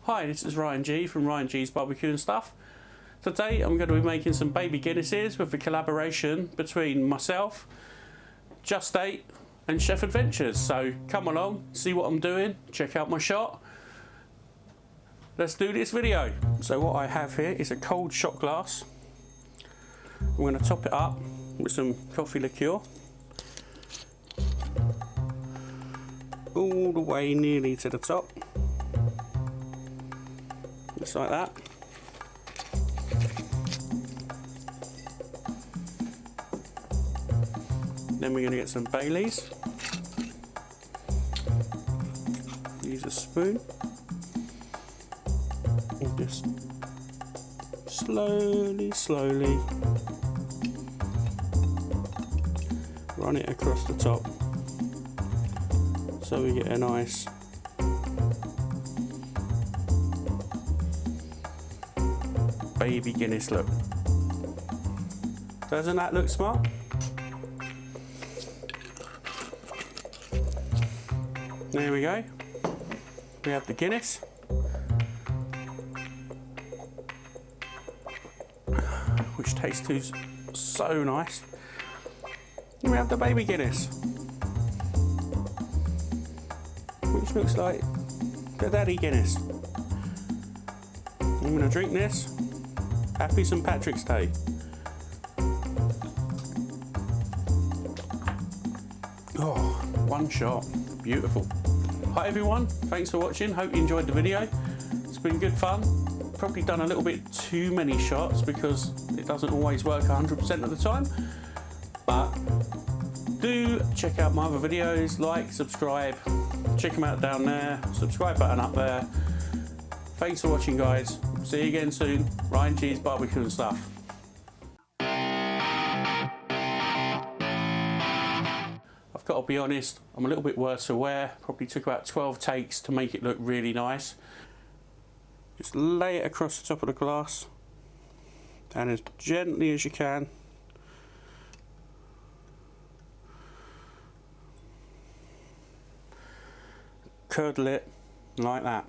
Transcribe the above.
Hi, this is Ryan G from Ryan G's Barbecue and Stuff. Today I'm going to be making some baby Guinnesses with a collaboration between myself, Just Ate and Chef Adventures. So come along, see what I'm doing, check out my shot. Let's do this video. So what I have here is a cold shot glass. I'm going to top it up with some coffee liqueur. All the way nearly to the top. Just like that. Then we're going to get some Baileys. Use a spoon. And just slowly run it across the top so we get a nice baby Guinness look. Doesn't that look smart? There we go. We have the Guinness. Which tastes so nice. And we have the baby Guinness. Which looks like the daddy Guinness. I'm going to drink this. Happy St. Patrick's Day. Oh, one shot. Beautiful. Hi everyone, thanks for watching. Hope you enjoyed the video. It's been good fun. Probably done a little bit too many shots because it doesn't always work 100% of the time. But do check out my other videos, like, subscribe, check them out down there, subscribe button up there. Thanks for watching guys. See you again soon. Ryan G's Barbecue and Stuff. I've got to be honest, I'm a little bit worse for wear. Probably took about 12 takes to make it look really nice. Just lay it across the top of the glass and as gently as you can. Curdle it like that.